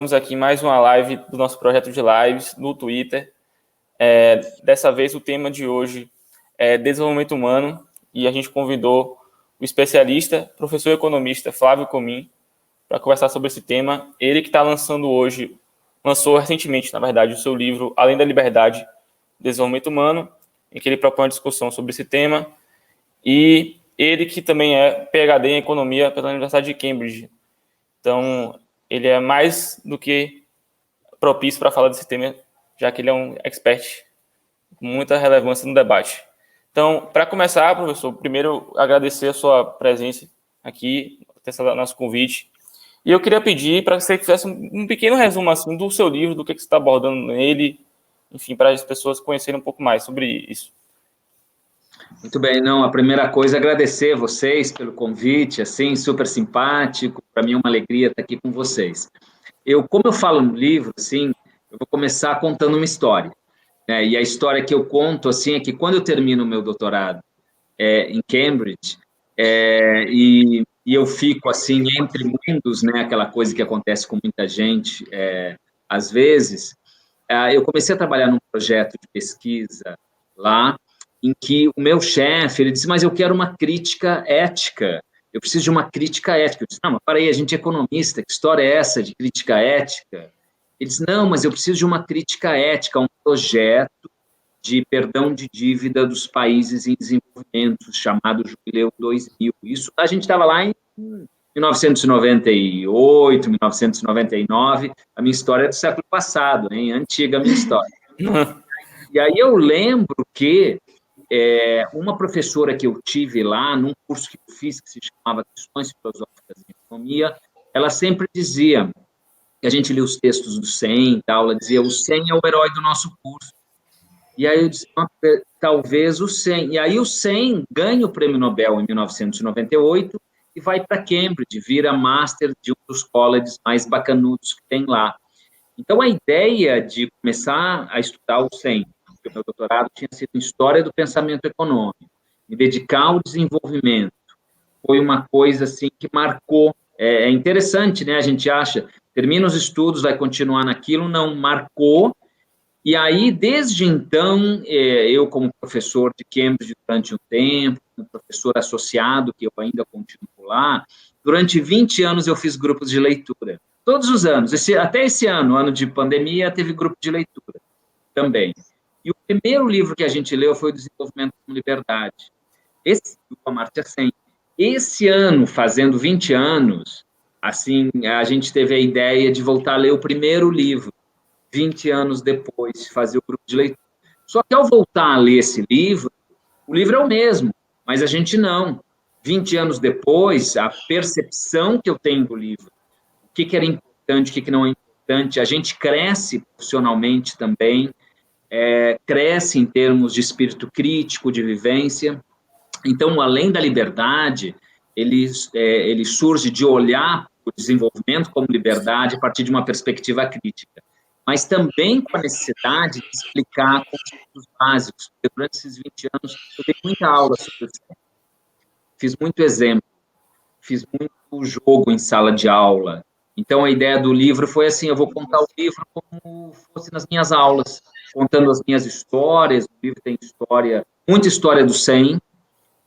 Estamos aqui em mais uma live do nosso projeto de lives no Twitter. Dessa vez, o tema de hoje é desenvolvimento humano e a gente convidou o especialista, professor economista Flávio Comin, para conversar sobre esse tema. Ele que está lançou recentemente, na verdade, o seu livro Além da Liberdade, Desenvolvimento Humano, em que ele propõe uma discussão sobre esse tema. E ele que também é PhD em Economia pela Universidade de Cambridge. Então, ele é mais do que propício para falar desse tema, já que ele é um expert com muita relevância no debate. Então, para começar, professor, primeiro agradecer a sua presença aqui, esse nosso convite. E eu queria pedir para que você fizesse um pequeno resumo assim, do seu livro, do que você está abordando nele, enfim, para as pessoas conhecerem um pouco mais sobre isso. Muito bem, não, a primeira coisa é agradecer a vocês pelo convite, assim, super simpático, para mim é uma alegria estar aqui com vocês. Como eu falo no livro, assim, eu vou começar contando uma história, né? E a história que eu conto, assim, é que quando eu termino o meu doutorado em Cambridge, e eu fico, assim, entre mundos, né, aquela coisa que acontece com muita gente, às vezes, eu comecei a trabalhar num projeto de pesquisa lá, em que o meu chefe, ele disse, mas eu quero uma crítica ética, eu preciso de uma crítica ética. Eu disse, não, mas para aí, a gente é economista, que história é essa de crítica ética? Ele disse, não, mas eu preciso de uma crítica ética, um projeto de perdão de dívida dos países em desenvolvimento, chamado Jubileu 2000. Isso, a gente estava lá em 1998, 1999, a minha história é do século passado, hein? Antiga a minha história. E aí eu lembro que uma professora que eu tive lá, num curso que eu fiz, que se chamava Questões Filosóficas em Economia, ela sempre dizia, que a gente lia os textos do Sen e tal, ela dizia, o Sen é o herói do nosso curso. E aí eu disse, talvez o Sen. E aí o Sen ganha o Prêmio Nobel em 1998 e vai para Cambridge, vira master de um dos colleges mais bacanudos que tem lá. Então, a ideia de começar a estudar o Sen, porque o meu doutorado tinha sido em História do Pensamento Econômico, me dedicar ao desenvolvimento, foi uma coisa assim que marcou. É interessante, né? A gente acha, termina os estudos, vai continuar naquilo, não marcou. E aí, desde então, eu como professor de Cambridge durante um tempo, como professor associado, que eu ainda continuo lá, durante 20 anos eu fiz grupos de leitura. Todos os anos, até esse ano de pandemia, teve grupo de leitura também. E o primeiro livro que a gente leu foi o Desenvolvimento com Liberdade. Esse, do Amartya Sen. Esse ano, fazendo 20 anos, assim, a gente teve a ideia de voltar a ler o primeiro livro, 20 anos depois, fazer o grupo de leitura. Só que ao voltar a ler esse livro, o livro é o mesmo, mas a gente não. 20 anos depois, a percepção que eu tenho do livro, o que era importante, o que não é importante, a gente cresce profissionalmente também, cresce em termos de espírito crítico, de vivência. Então, além da liberdade, ele surge de olhar o desenvolvimento como liberdade a partir de uma perspectiva crítica, mas também com a necessidade de explicar conceitos básicos, porque durante esses 20 anos eu dei muita aula sobre isso, fiz muito exemplo, fiz muito jogo em sala de aula. Então, a ideia do livro foi assim, eu vou contar o livro como fosse nas minhas aulas, contando as minhas histórias, o livro tem história, muita história do Sen,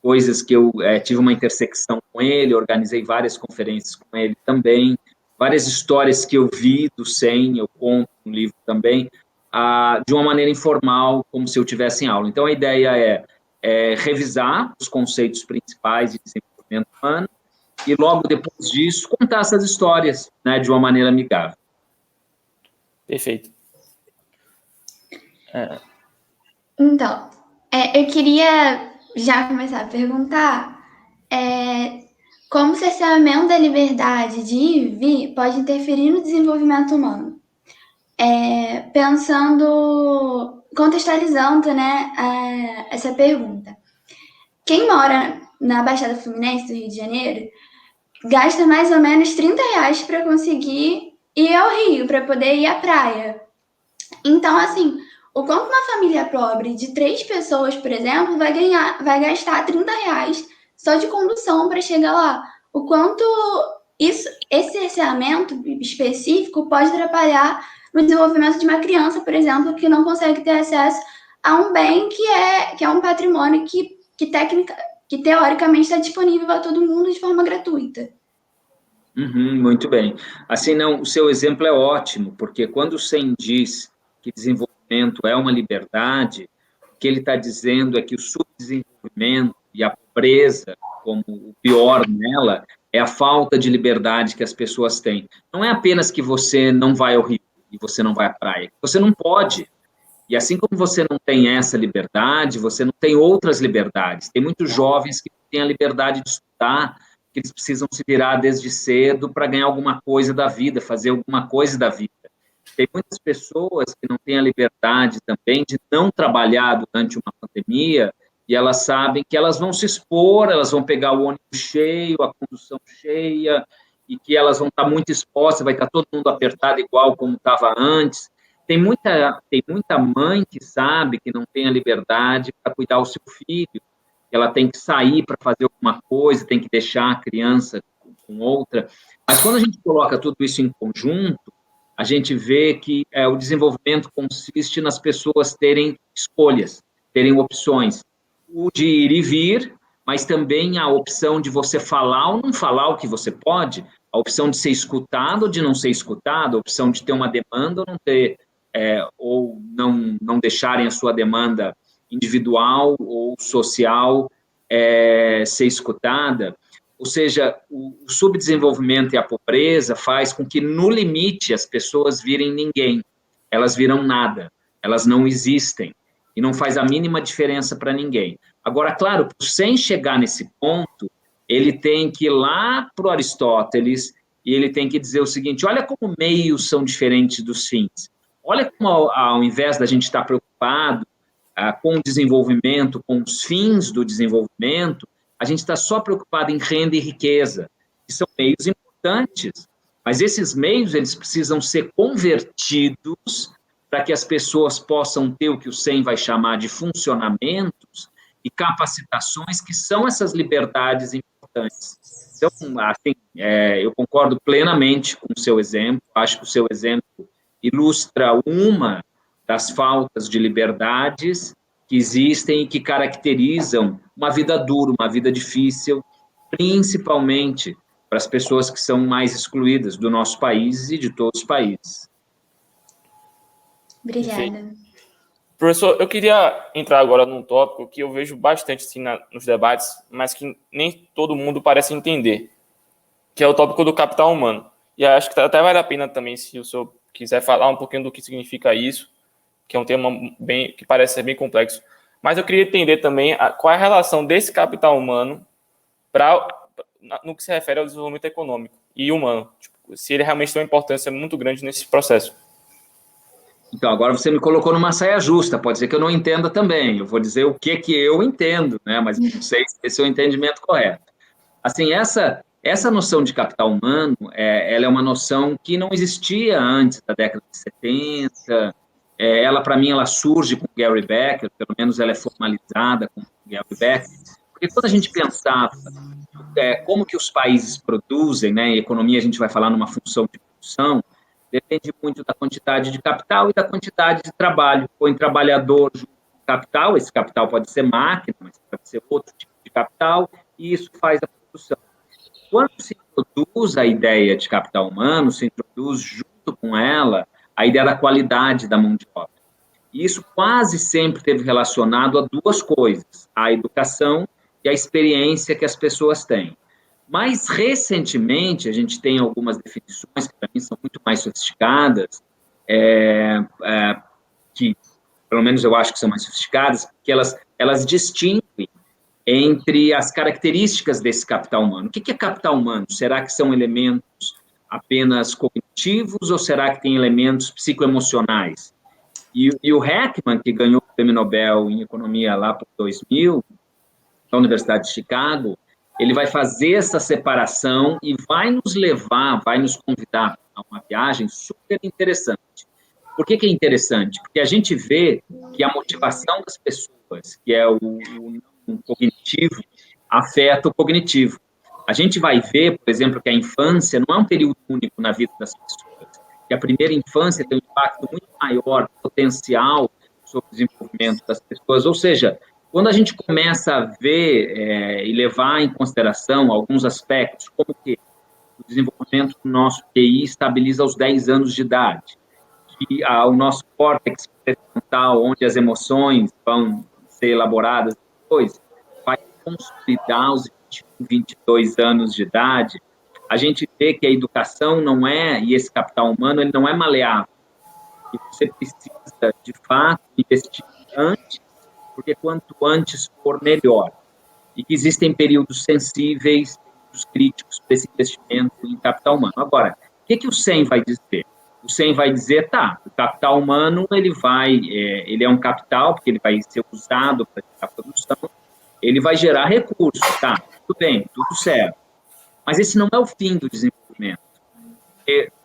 coisas que eu tive uma intersecção com ele, organizei várias conferências com ele também, várias histórias que eu vi do Sen, eu conto no livro também, de uma maneira informal, como se eu tivesse em aula. Então, a ideia é revisar os conceitos principais de desenvolvimento humano e, logo depois disso, contar essas histórias, né, de uma maneira amigável. Perfeito. Então, eu queria já começar a perguntar como o cerceamento da liberdade de ir e vir pode interferir no desenvolvimento humano. Contextualizando, né, essa pergunta. Quem mora na Baixada Fluminense do Rio de Janeiro gasta mais ou menos R$30 para conseguir ir ao Rio, para poder ir à praia. Então, assim, o quanto uma família pobre de 3 pessoas, por exemplo, vai gastar R$30 só de condução para chegar lá. O quanto esse cerceamento específico pode atrapalhar no desenvolvimento de uma criança, por exemplo, que não consegue ter acesso a um bem que é um patrimônio que teoricamente está disponível a todo mundo de forma gratuita. Muito bem. Assim, não, o seu exemplo é ótimo, porque quando o Sen diz que desenvolvimento é uma liberdade, o que ele está dizendo é que o subdesenvolvimento e a pobreza, como o pior nela, é a falta de liberdade que as pessoas têm. Não é apenas que você não vai ao rio e você não vai à praia, você não pode. E assim como você não tem essa liberdade, você não tem outras liberdades. Tem muitos jovens que têm a liberdade de estudar, que eles precisam se virar desde cedo para ganhar alguma coisa da vida, fazer alguma coisa da vida. Tem muitas pessoas que não têm a liberdade também de não trabalhar durante uma pandemia, e elas sabem que elas vão se expor, elas vão pegar o ônibus cheio, a condução cheia, e que elas vão estar muito expostas, vai estar todo mundo apertado igual como estava antes. Tem muita mãe que sabe que não tem a liberdade para cuidar do seu filho, ela tem que sair para fazer alguma coisa, tem que deixar a criança com outra. Mas quando a gente coloca tudo isso em conjunto, a gente vê que o desenvolvimento consiste nas pessoas terem escolhas, terem opções. O de ir e vir, mas também a opção de você falar ou não falar o que você pode, a opção de ser escutado ou de não ser escutado, a opção de ter uma demanda ou não ter, ou não deixarem a sua demanda individual ou social ser escutada. Ou seja, o subdesenvolvimento e a pobreza faz com que, no limite, as pessoas virem ninguém. Elas viram nada, elas não existem. E não faz a mínima diferença para ninguém. Agora, claro, sem chegar nesse ponto, ele tem que ir lá para o Aristóteles e ele tem que dizer o seguinte: olha como meios são diferentes dos fins. Olha como, ao invés da gente estar preocupado com o desenvolvimento, com os fins do desenvolvimento, a gente está só preocupado em renda e riqueza, que são meios importantes, mas esses meios eles precisam ser convertidos para que as pessoas possam ter o que o Sen vai chamar de funcionamentos e capacitações, que são essas liberdades importantes. Então, assim, eu concordo plenamente com o seu exemplo, acho que o seu exemplo ilustra uma das faltas de liberdades que existem e que caracterizam uma vida dura, uma vida difícil, principalmente para as pessoas que são mais excluídas do nosso país e de todos os países. Obrigada. Professor, eu queria entrar agora num tópico que eu vejo bastante assim, nos debates, mas que nem todo mundo parece entender, que é o tópico do capital humano. E acho que até vale a pena também, se o senhor quiser falar um pouquinho do que significa isso, que é um tema que parece ser bem complexo. Mas eu queria entender também qual é a relação desse capital humano no que se refere ao desenvolvimento econômico e humano. Tipo, se ele realmente tem uma importância muito grande nesse processo. Então, agora você me colocou numa saia justa, pode ser que eu não entenda também, eu vou dizer o que eu entendo, né? Mas não sei se esse é o entendimento correto. Assim, essa noção de capital humano, ela é uma noção que não existia antes da década de 70, ela, para mim, ela surge com Gary Becker, pelo menos ela é formalizada com Gary Becker, porque quando a gente pensava como que os países produzem, né, em economia a gente vai falar numa função de produção, depende muito da quantidade de capital e da quantidade de trabalho. Põe trabalhador junto com capital, esse capital pode ser máquina, mas pode ser outro tipo de capital, e isso faz a produção. Quando se introduz a ideia de capital humano, se introduz junto com ela a ideia da qualidade da mão de obra. E isso quase sempre esteve relacionado a duas coisas: a educação e a experiência que as pessoas têm. Mais recentemente, a gente tem algumas definições que, para mim, são muito mais sofisticadas, que, pelo menos, eu acho que são mais sofisticadas, porque elas distinguem entre as características desse capital humano. O que é capital humano? Será que são elementos apenas cognitivos ou será que tem elementos psicoemocionais? E o Heckman, que ganhou o Prêmio Nobel em Economia lá por 2000, da Universidade de Chicago, ele vai fazer essa separação e vai nos convidar a uma viagem super interessante. Por que é interessante? Porque a gente vê que a motivação das pessoas, que é o cognitivo, afeta o cognitivo. A gente vai ver, por exemplo, que a infância não é um período único na vida das pessoas, que a primeira infância tem um impacto muito maior, potencial, sobre o desenvolvimento das pessoas. Ou seja, quando a gente começa a ver e levar em consideração alguns aspectos, como que o desenvolvimento do nosso QI estabiliza aos 10 anos de idade, que o nosso córtex pré-frontal, onde as emoções vão ser elaboradas depois, vai consolidar aos 21, 22 anos de idade. A gente vê que a educação não é, e esse capital humano, ele não é maleável. E você precisa, de fato, investir antes, porque quanto antes for, melhor. E que existem períodos sensíveis, períodos críticos para esse investimento em capital humano. Agora, o que o CEM vai dizer? O CEM vai dizer, o capital humano, ele é um capital, porque ele vai ser usado para a produção, ele vai gerar recursos, tudo bem, tudo certo. Mas esse não é o fim do desenvolvimento.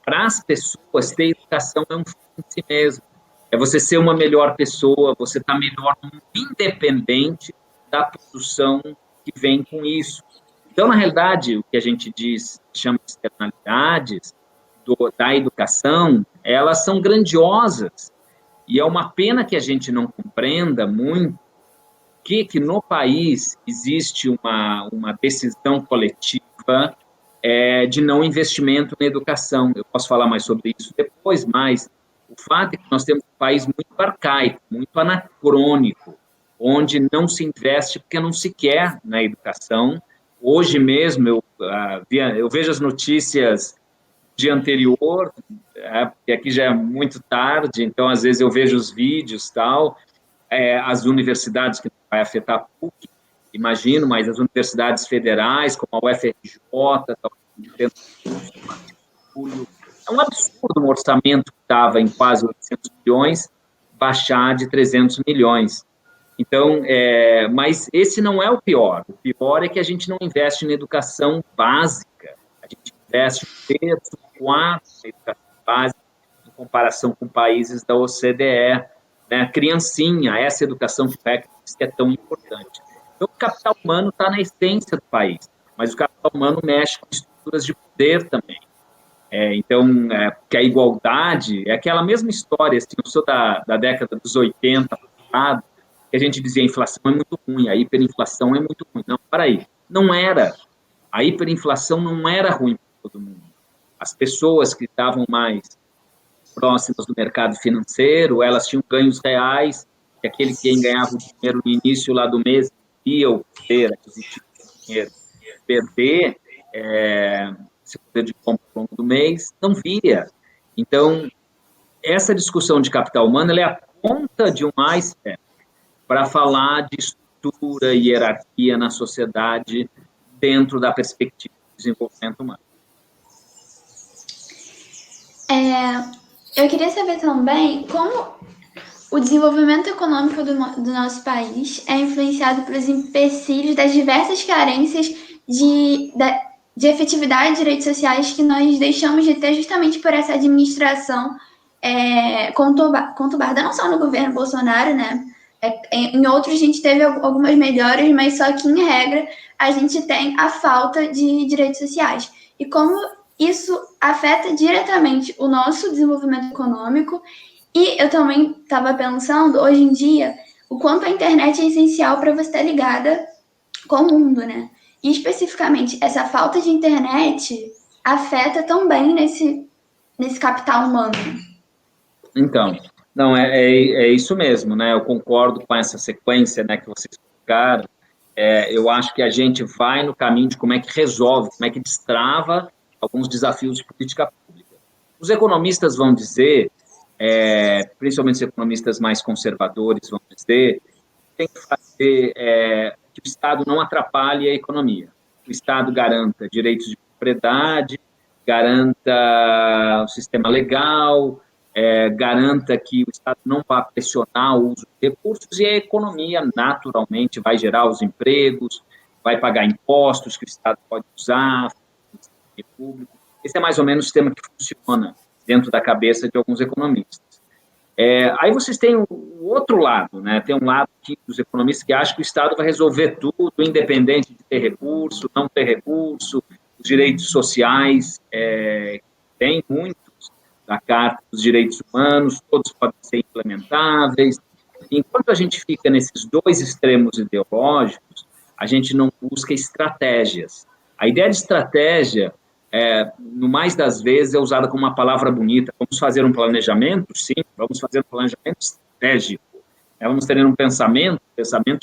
Para as pessoas, ter educação é um fim em si mesmo. É você ser uma melhor pessoa, você estar melhor, independente da produção que vem com isso. Então, na realidade, o que a gente chama de externalidades da educação, elas são grandiosas. E é uma pena que a gente não compreenda muito que no país existe uma decisão coletiva de não investimento na educação. Eu posso falar mais sobre isso depois, mas o fato é que nós temos um país muito arcaico, muito anacrônico, onde não se investe porque não se quer na educação. Hoje mesmo, eu vejo as notícias dia anterior, porque aqui já é muito tarde, então, às vezes, eu vejo os vídeos, as universidades, que vai afetar a PUC, imagino, mas as universidades federais, como a UFRJ, é um absurdo um orçamento que estava em quase 800 milhões, baixar de 300 milhões. Então, mas esse não é o pior. O pior é que a gente não investe na educação básica. A gente investe um terço, quarto na educação básica, em comparação com países da OCDE. Né? Criancinha, essa educação que é tão importante. Então, o capital humano está na essência do país, mas o capital humano mexe com estruturas de poder também. Então, que a igualdade é aquela mesma história, assim, eu sou da década dos 80, que a gente dizia a inflação é muito ruim, a hiperinflação é muito ruim. Não, peraí, não era. A hiperinflação não era ruim para todo mundo. As pessoas que estavam mais próximas do mercado financeiro, elas tinham ganhos reais, que aquele que ganhava o dinheiro no início lá do mês ia o poder aquisitivo do dinheiro perder seu poder de compra ao longo do mês, não via. Então, essa discussão de capital humano ela é a ponta de um iceberg para falar de estrutura e hierarquia na sociedade dentro da perspectiva do desenvolvimento humano. Eu queria saber também como o desenvolvimento econômico do nosso país é influenciado pelos empecilhos das diversas carências de efetividade de direitos sociais que nós deixamos de ter justamente por essa administração conturbada, não só no governo Bolsonaro, né? Em outros a gente teve algumas melhoras, mas só que, em regra, a gente tem a falta de direitos sociais. E como isso afeta diretamente o nosso desenvolvimento econômico. E eu também estava pensando, hoje em dia, o quanto a internet é essencial para você estar ligada com o mundo, né? E, especificamente, essa falta de internet afeta também nesse capital humano. Então, não, é isso mesmo, né? Eu concordo com essa sequência, né, que vocês explicaram. Eu acho que a gente vai no caminho de como é que resolve, como é que destrava alguns desafios de política pública. Os economistas vão dizer, principalmente os economistas mais conservadores vão dizer, que tem que fazer que o Estado não atrapalhe a economia. O Estado garanta direitos de propriedade, garanta o sistema legal, garanta que o Estado não vá pressionar o uso de recursos e a economia, naturalmente, vai gerar os empregos, vai pagar impostos que o Estado pode usar, público. Esse é mais ou menos o sistema que funciona dentro da cabeça de alguns economistas. Aí vocês têm o outro lado, né? Tem um lado aqui dos economistas que acham que o Estado vai resolver tudo, independente de ter recurso, não ter recurso, os direitos sociais, tem muitos da Carta dos Direitos Humanos, todos podem ser implementáveis. Enquanto a gente fica nesses dois extremos ideológicos, a gente não busca estratégias. A ideia de estratégia, no mais das vezes, é usada como uma palavra bonita. Vamos fazer um planejamento? Sim, vamos fazer um planejamento estratégico. Vamos ter um pensamento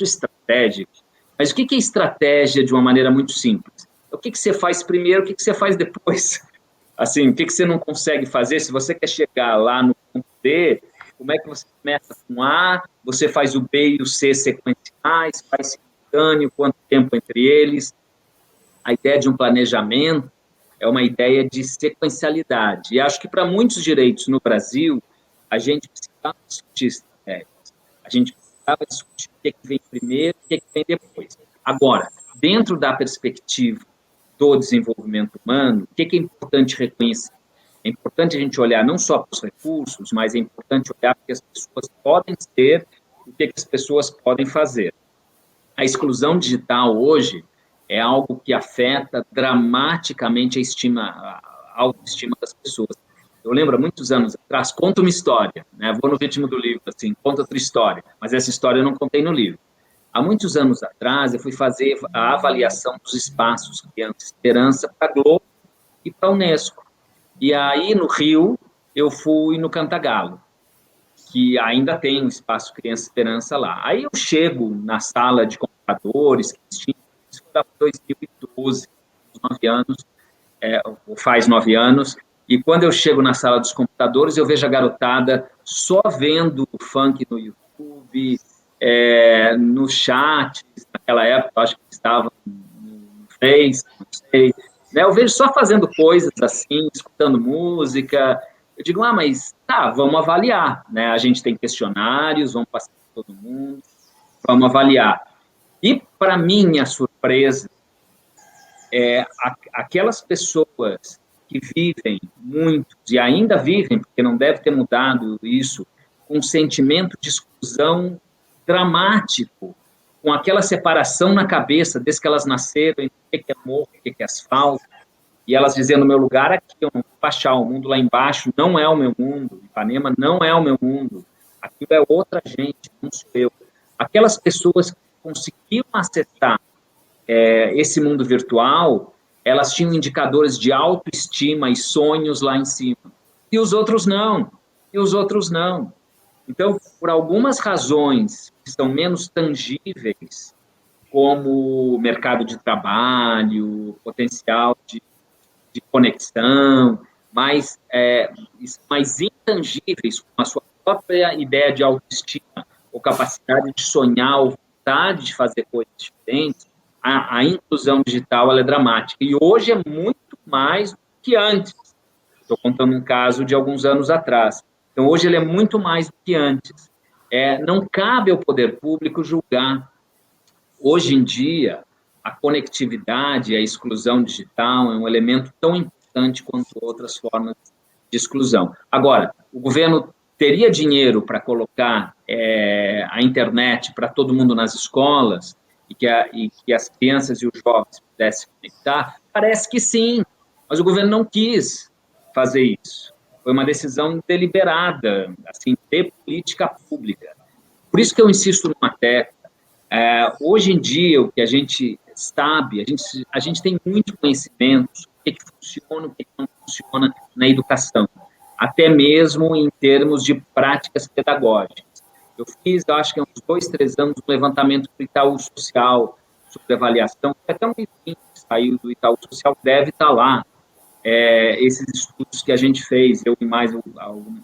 estratégico. Mas o que é estratégia de uma maneira muito simples? O que você faz primeiro, o que você faz depois? Assim, o que você não consegue fazer? Se você quer chegar lá no ponto D, como é que você começa com A, você faz o B e o C sequenciais, faz simultâneo, quanto tempo entre eles? A ideia de um planejamento é uma ideia de sequencialidade. E acho que para muitos direitos no Brasil, a gente precisava discutir estratégias. A gente precisava discutir o que vem primeiro e o que vem depois. Agora, dentro da perspectiva do desenvolvimento humano, o que é importante reconhecer? É importante a gente olhar não só para os recursos, mas é importante olhar para o que as pessoas podem ser, o que as pessoas podem fazer. A exclusão digital hoje é algo que afeta dramaticamente a autoestima das pessoas. Eu lembro, há muitos anos atrás, conto uma história, né? Vou no ritmo do livro, assim, conto outra história, mas essa história eu não contei no livro. Há muitos anos atrás, eu fui fazer a avaliação dos espaços Criança Esperança para a Globo e para a Unesco. E aí, no Rio, eu fui no Cantagalo, que ainda tem um espaço Criança Esperança lá. Aí eu chego na sala de computadores, que tinha, isso foi em 2012, 9 anos, faz 9 anos, e quando eu chego na sala dos computadores, eu vejo a garotada só vendo o funk no YouTube, no chat, naquela época, eu acho que estava no Face, não sei, né? Eu vejo só fazendo coisas assim, escutando música. Eu digo, mas tá, vamos avaliar, né? A gente tem questionários, vamos passar para todo mundo, vamos avaliar. E, para minha surpresa, aquelas pessoas que vivem muitos, e ainda vivem, porque não deve ter mudado isso, com um sentimento de exclusão dramático, com aquela separação na cabeça, desde que elas nasceram, entre o que é morro, o que é asfalto, e elas dizendo, meu lugar aqui, eu não vou baixar, o mundo lá embaixo não é o meu mundo, Ipanema não é o meu mundo, aquilo é outra gente, não sou eu. Aquelas pessoas que conseguiam acessar esse mundo virtual, elas tinham indicadores de autoestima e sonhos lá em cima. E os outros não. Então, por algumas razões que são menos tangíveis, como mercado de trabalho, potencial de conexão, mais intangíveis, com a sua própria ideia de autoestima, ou capacidade de sonhar, ou vontade de fazer coisas diferentes, a inclusão digital ela é dramática. E hoje é muito mais do que antes. Estou contando um caso de alguns anos atrás. Então, hoje ele é muito mais do que antes. Não cabe ao poder público julgar. Hoje em dia, a conectividade e a exclusão digital é um elemento tão importante quanto outras formas de exclusão. Agora, o governo teria dinheiro para colocar a internet para todo mundo nas escolas e que as crianças e os jovens pudessem conectar? Parece que sim, mas o governo não quis fazer isso. Foi uma decisão deliberada, assim, de política pública. Por isso que eu insisto numa tecla. Hoje em dia, o que a gente sabe, a gente tem muito conhecimento sobre o que funciona, o que não funciona na educação, até mesmo em termos de práticas pedagógicas. Eu fiz, acho que há uns 2, 3 anos, um levantamento do Itaú Social sobre avaliação, até um livro que saiu do Itaú Social, deve estar lá, esses estudos que a gente fez, eu e mais algumas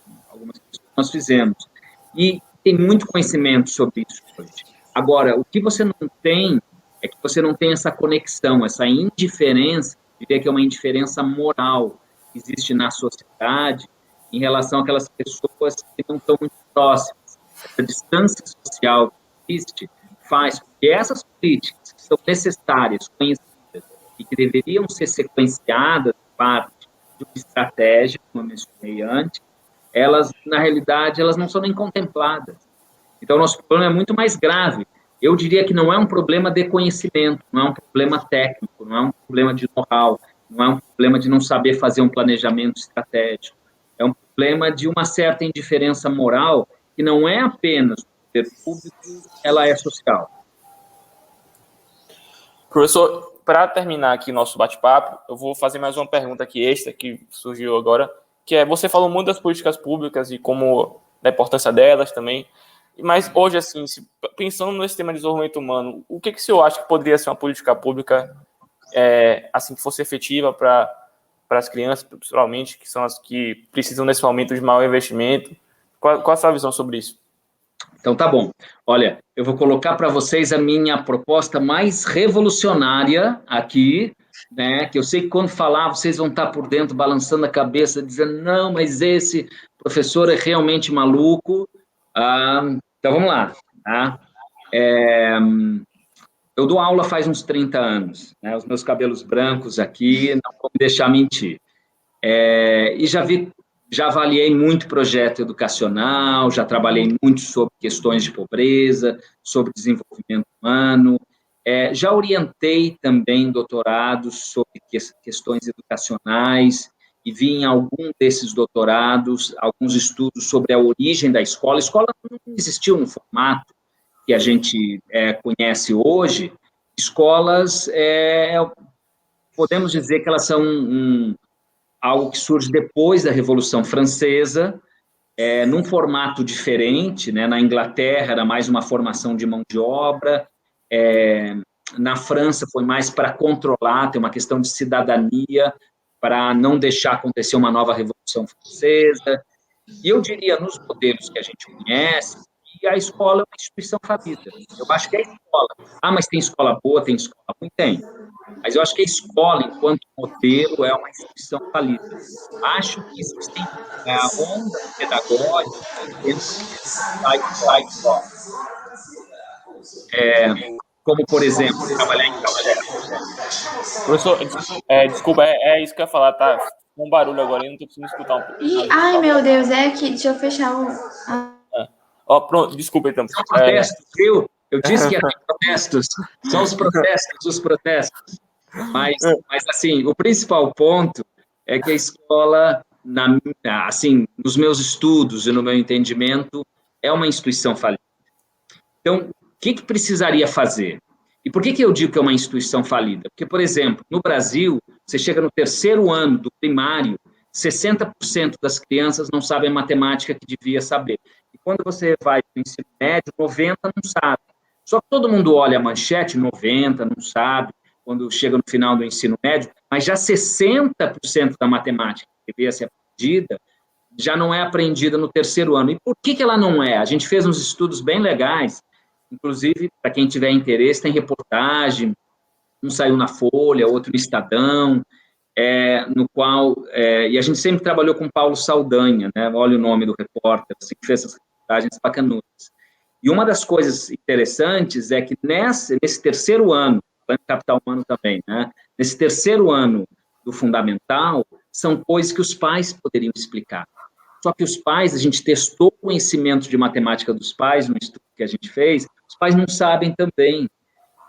pessoas que nós fizemos. E tem muito conhecimento sobre isso hoje. Agora, o que você não tem é que você não tem essa conexão, essa indiferença, eu diria que é uma indiferença moral que existe na sociedade em relação àquelas pessoas que não estão muito próximas. Essa distância social que existe faz com que essas políticas que são necessárias, conhecidas e que deveriam ser sequenciadas parte de uma estratégia, como eu mencionei antes, elas, na realidade, elas não são nem contempladas. Então, o nosso problema é muito mais grave. Eu diria que não é um problema de conhecimento, não é um problema técnico, não é um problema de know-how, não é um problema de não saber fazer um planejamento estratégico. É um problema de uma certa indiferença moral, que não é apenas do poder público, ela é social. Professor, para terminar aqui nosso bate-papo, eu vou fazer mais uma pergunta aqui extra, que surgiu agora, que é, você falou muito das políticas públicas e como da importância delas também, mas hoje, assim, pensando nesse tema de desenvolvimento humano, o que o senhor acha que poderia ser uma política pública assim, que fosse efetiva para as crianças, principalmente, que são as que precisam nesse momento de maior investimento? Qual a sua visão sobre isso? Então, tá bom. Olha, eu vou colocar para vocês a minha proposta mais revolucionária aqui, né? Que eu sei que quando falar, vocês vão estar por dentro, balançando a cabeça, dizendo, não, mas esse professor é realmente maluco. Então, vamos lá. Tá? Eu dou aula faz uns 30 anos, né? Os meus cabelos brancos aqui não vão me deixar mentir. E já avaliei muito projeto educacional, já trabalhei muito sobre questões de pobreza, sobre desenvolvimento humano, já orientei também doutorados sobre questões educacionais e vi em algum desses doutorados alguns estudos sobre a origem da escola. A escola não existiu no formato que a gente conhece hoje. Escolas, podemos dizer que elas são algo que surge depois da Revolução Francesa, num formato diferente, né? Na Inglaterra era mais uma formação de mão de obra, na França foi mais para controlar, tem uma questão de cidadania, para não deixar acontecer uma nova Revolução Francesa. E eu diria, nos modelos que a gente conhece, que a escola é uma instituição falida. Eu acho que é a escola. Mas tem escola boa, tem escola ruim? Tem. Mas eu acho que a escola, enquanto modelo, é uma instituição falida. Acho que existem ondas pedagógicas dentro da escola. Como, por exemplo, trabalhar em projetos. Professor, desculpa, isso que eu ia falar, tá? Um barulho agora, eu não estou conseguindo escutar um pouco. Ai, meu Deus, é aqui, deixa eu fechar o... Pronto, desculpa então. São protestos, viu? Eu disse que ia ter protestos. São os protestos. Mas, assim, o principal ponto é que a escola, assim, nos meus estudos e no meu entendimento, é uma instituição falida. Então, o que precisaria fazer? E por que eu digo que é uma instituição falida? Porque, por exemplo, no Brasil, você chega no terceiro ano do primário, 60% das crianças não sabem a matemática que devia saber. E quando você vai para o ensino médio, 90% não sabe. Só que todo mundo olha a manchete, 90% não sabe, quando chega no final do ensino médio, mas já 60% da matemática que devia ser aprendida, já não é aprendida no terceiro ano. E por que ela não é? A gente fez uns estudos bem legais, inclusive, para quem tiver interesse, tem reportagem, um saiu na Folha, outro no Estadão, no qual, e a gente sempre trabalhou com Paulo Saldanha, né? Olha o nome do repórter, assim, que fez essas reportagens bacanudas. E uma das coisas interessantes é que nesse terceiro ano, Plano de Capital Humano também, né? Nesse terceiro ano do fundamental, são coisas que os pais poderiam explicar. Só que os pais, a gente testou o conhecimento de matemática dos pais, no estudo que a gente fez, os pais não sabem também.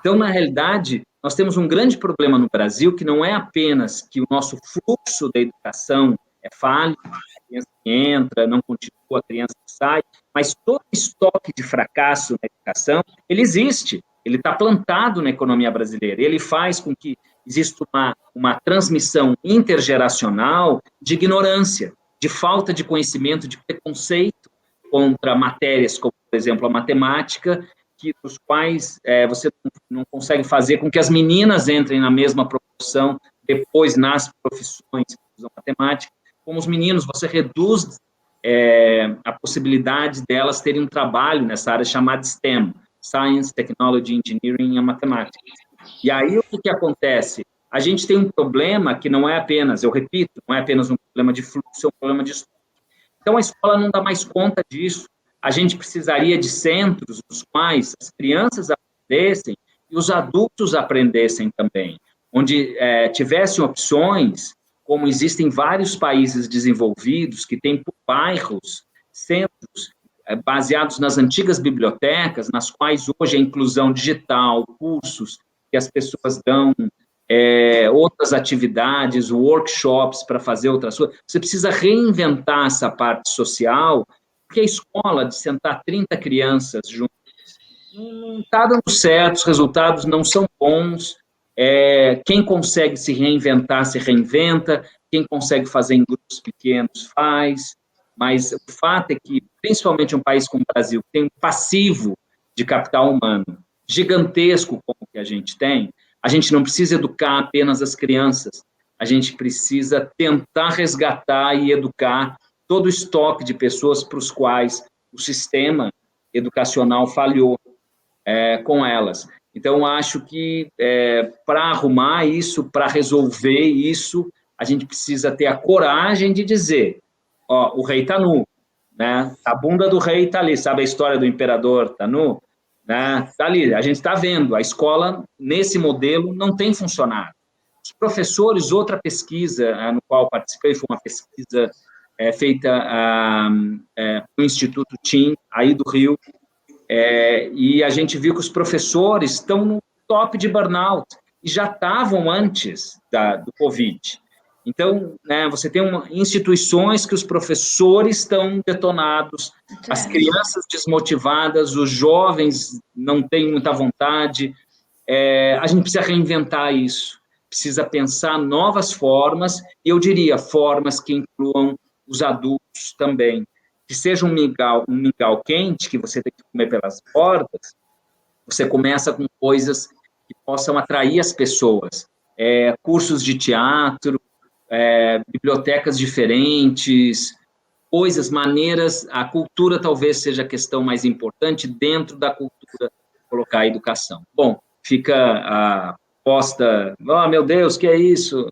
Então, na realidade, nós temos um grande problema no Brasil, que não é apenas que o nosso fluxo da educação é falho, a criança que entra, não continua, a criança que sai, mas todo estoque de fracasso na educação, ele existe, ele está plantado na economia brasileira, ele faz com que exista uma transmissão intergeracional de ignorância, de falta de conhecimento, de preconceito contra matérias como, por exemplo, a matemática, os quais você não consegue fazer com que as meninas entrem na mesma proporção depois nas profissões que usam matemática, como os meninos, você reduz a possibilidade delas terem um trabalho nessa área chamada STEM, Science, Technology, Engineering e Matemática. E aí, o que acontece? A gente tem um problema que não é apenas, eu repito, não é apenas um problema de fluxo, é um problema de estudo. Então, a escola não dá mais conta disso. A gente precisaria de centros nos quais as crianças aprendessem e os adultos aprendessem também, onde tivessem opções como existem vários países desenvolvidos que têm por bairros, centros, baseados nas antigas bibliotecas, nas quais hoje a inclusão digital, cursos que as pessoas dão, outras atividades, workshops para fazer outras coisas. Você precisa reinventar essa parte social, porque a escola, de sentar 30 crianças juntas, não está dando certo, os resultados não são bons. Quem consegue se reinventar, se reinventa, quem consegue fazer em grupos pequenos, faz, mas o fato é que, principalmente um país como o Brasil, que tem um passivo de capital humano gigantesco como que a gente tem, a gente não precisa educar apenas as crianças, a gente precisa tentar resgatar e educar todo o estoque de pessoas para os quais o sistema educacional falhou com elas. Então, acho que para arrumar isso, para resolver isso, a gente precisa ter a coragem de dizer, ó, o rei está nu, né? A bunda do rei está ali, sabe a história do imperador está nu? Né? Está ali, a gente está vendo, a escola, nesse modelo, não tem funcionado. Os professores, outra pesquisa no qual participei, foi uma pesquisa feita no Instituto TIM, aí do Rio, e a gente viu que os professores estão no top de burnout, e já estavam antes do Covid. Então, né, você tem instituições que os professores estão detonados, as crianças desmotivadas, os jovens não têm muita vontade. A gente precisa reinventar isso, precisa pensar novas formas, e eu diria formas que incluam os adultos também, que seja um mingau quente, que você tem que comer pelas bordas, você começa com coisas que possam atrair as pessoas, cursos de teatro, bibliotecas diferentes, coisas, maneiras, a cultura talvez seja a questão mais importante, dentro da cultura, colocar a educação. Bom, fica a posta, oh, meu Deus, que é isso?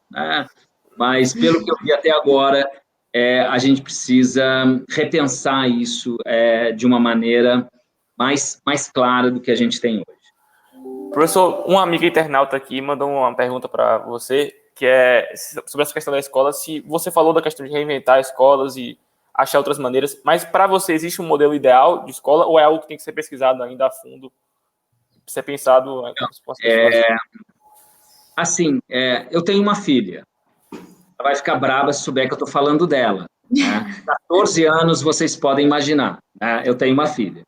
Mas, pelo que eu vi até agora, a gente precisa repensar isso de uma maneira mais clara do que a gente tem hoje. Professor, um amigo internauta aqui mandou uma pergunta para você, que é sobre essa questão da escola. Se você falou da questão de reinventar escolas e achar outras maneiras, mas para você existe um modelo ideal de escola ou é algo que tem que ser pesquisado ainda a fundo, ser pensado? Assim, eu tenho uma filha. Ela vai ficar brava se souber que eu estou falando dela. Né? 14 anos, vocês podem imaginar. Né? Eu tenho uma filha.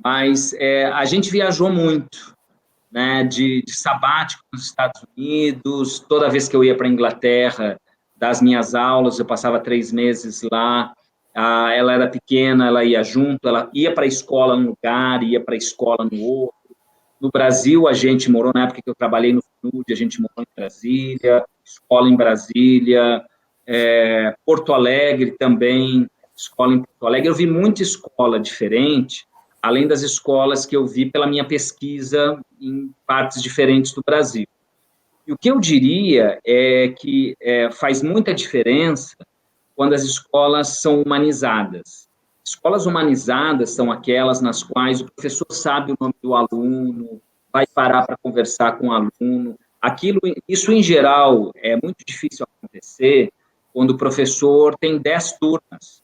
Mas a gente viajou muito, né? De sabático nos Estados Unidos. Toda vez que eu ia para a Inglaterra, das minhas aulas, eu passava 3 meses lá. Ela era pequena, ela ia junto, ela ia para a escola num lugar, ia para a escola no outro. No Brasil, a gente morou, na época que eu trabalhei no FNUD, a gente morou em Brasília, escola em Brasília, Porto Alegre também, escola em Porto Alegre. Eu vi muita escola diferente, além das escolas que eu vi pela minha pesquisa em partes diferentes do Brasil. E o que eu diria é que faz muita diferença quando as escolas são humanizadas. Escolas humanizadas são aquelas nas quais o professor sabe o nome do aluno, vai parar para conversar com o aluno. Isso, em geral, é muito difícil acontecer quando o professor tem 10 turmas.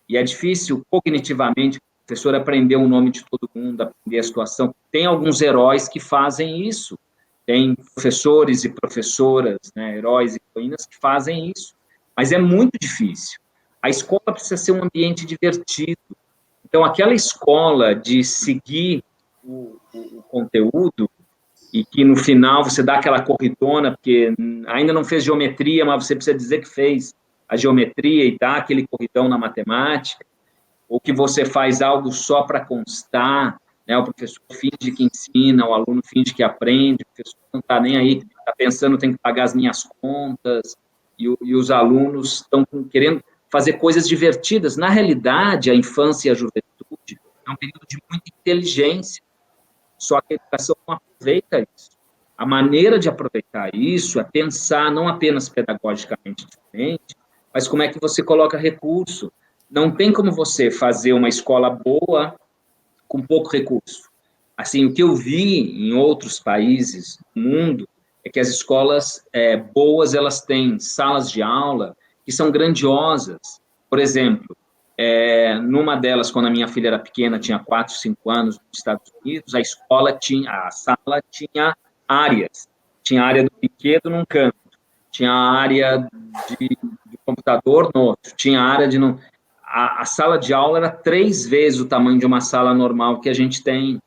E é difícil, cognitivamente, o professor aprender o nome de todo mundo, aprender a situação. Tem alguns heróis que fazem isso. Tem professores e professoras, né, heróis e heroínas que fazem isso. Mas é muito difícil. A escola precisa ser um ambiente divertido. Então, aquela escola de seguir o conteúdo e que, no final, você dá aquela corridona, porque ainda não fez geometria, mas você precisa dizer que fez a geometria e dá aquele corridão na matemática, ou que você faz algo só para constar, né? O professor finge que ensina, o aluno finge que aprende, o professor não está nem aí, está pensando, tem que pagar as minhas contas, e os alunos estão querendo fazer coisas divertidas. Na realidade, a infância e a juventude é um período de muita inteligência, só que a educação não aproveita isso. A maneira de aproveitar isso é pensar não apenas pedagogicamente diferente, mas como é que você coloca recurso. Não tem como você fazer uma escola boa com pouco recurso. Assim, o que eu vi em outros países do mundo é que as escolas boas, elas têm salas de aula que são grandiosas. Por exemplo, numa delas, quando a minha filha era pequena, tinha 4, 5 anos, nos Estados Unidos, a sala tinha áreas. Tinha a área do brinquedo num canto, tinha a área de computador no outro, tinha a área de... A sala de aula era 3 vezes o tamanho de uma sala normal que a gente tem.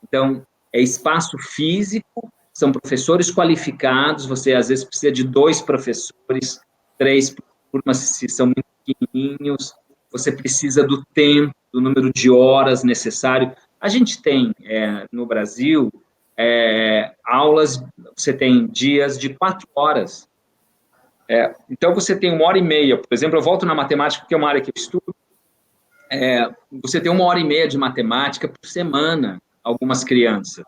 Então, é espaço físico, são professores qualificados, você às vezes precisa de 2 professores, 3 turmas se são muito pequenininhos, você precisa do tempo, do número de horas necessário. A gente tem, no Brasil, aulas, você tem dias de 4 horas. Então, você tem 1h30, por exemplo, eu volto na matemática, porque é uma área que eu estudo, você tem 1h30 de matemática por semana, algumas crianças.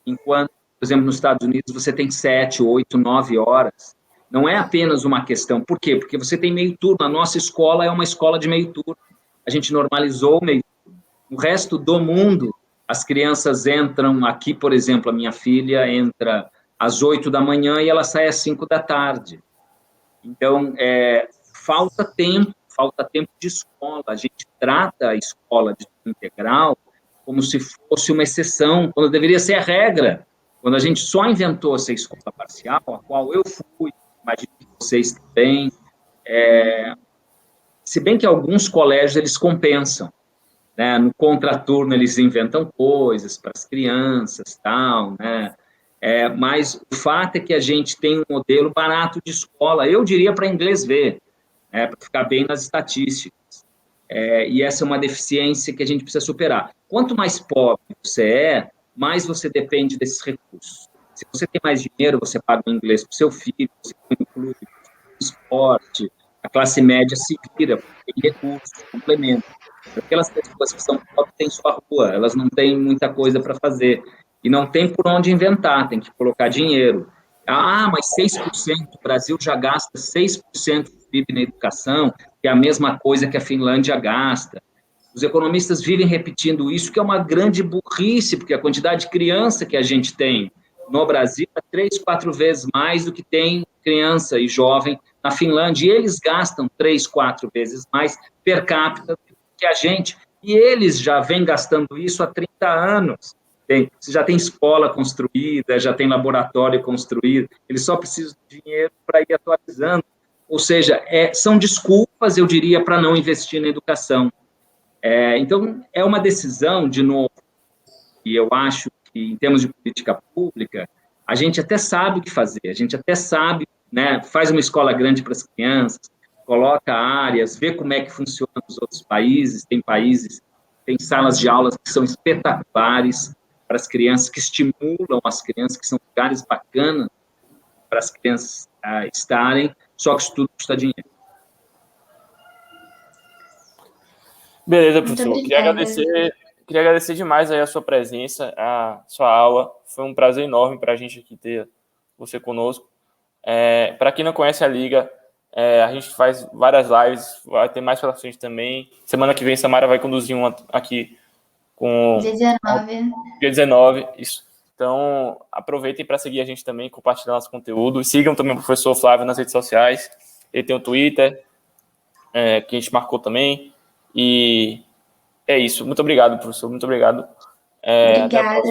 Enquanto, por exemplo, nos Estados Unidos, você tem 7, 8, 9 horas. Não é apenas uma questão. Por quê? Porque você tem meio turno. A nossa escola é uma escola de meio turno. A gente normalizou o meio turno. No resto do mundo, as crianças entram aqui, por exemplo, a minha filha entra às 8 da manhã e ela sai às 5 da tarde. Então, falta tempo de escola. A gente trata a escola de tempo integral como se fosse uma exceção, quando deveria ser a regra. Quando a gente só inventou essa escola parcial, a qual eu fui, imagino que vocês também, se bem que alguns colégios eles compensam, né? No contraturno eles inventam coisas para as crianças, tal, né? Mas o fato é que a gente tem um modelo barato de escola, eu diria para inglês ver, para ficar bem nas estatísticas. E essa é uma deficiência que a gente precisa superar. Quanto mais pobre você mais você depende desses recursos. Se você tem mais dinheiro, você paga o inglês para o seu filho, você inclui esporte, a classe média se vira, porque tem recursos, complementa. Aquelas pessoas que são pobres têm sua rua, elas não têm muita coisa para fazer. E não tem por onde inventar, tem que colocar dinheiro. Mas 6%, o Brasil já gasta 6% do PIB na educação, que é a mesma coisa que a Finlândia gasta. Os economistas vivem repetindo isso, que é uma grande burrice, porque a quantidade de criança que a gente tem no Brasil é 3, 4 vezes mais do que tem criança e jovem na Finlândia, e eles gastam 3, 4 vezes mais per capita do que a gente, e eles já vêm gastando isso há 30 anos. Você já tem escola construída, já tem laboratório construído, eles só precisam de dinheiro para ir atualizando. Ou seja, são desculpas, eu diria, para não investir na educação. Então, é uma decisão, de novo, e eu acho que, em termos de política pública, a gente até sabe o que fazer, a gente até sabe, né, faz uma escola grande para as crianças, coloca áreas, vê como é que funciona nos outros países, tem salas de aulas que são espetaculares para as crianças, que estimulam as crianças, que são lugares bacanas para as crianças estarem, só que isso tudo custa dinheiro. Beleza, professor. Queria agradecer demais aí a sua presença, a sua aula. Foi um prazer enorme para a gente aqui ter você conosco. Para quem não conhece a Liga, a gente faz várias lives, vai ter mais pela frente também. Semana que vem, Samara vai conduzir uma aqui com... Dia 19, isso. Então, aproveitem para seguir a gente também, compartilhar nosso conteúdo. Sigam também o professor Flávio nas redes sociais. Ele tem o Twitter, que a gente marcou também. E é isso. Muito obrigado, professor. Muito obrigado. Obrigada.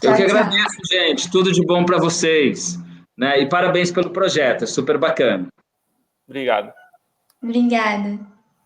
Eu que agradeço, gente. Tudo de bom para vocês. Né? E parabéns pelo projeto. É super bacana. Obrigado. Obrigada.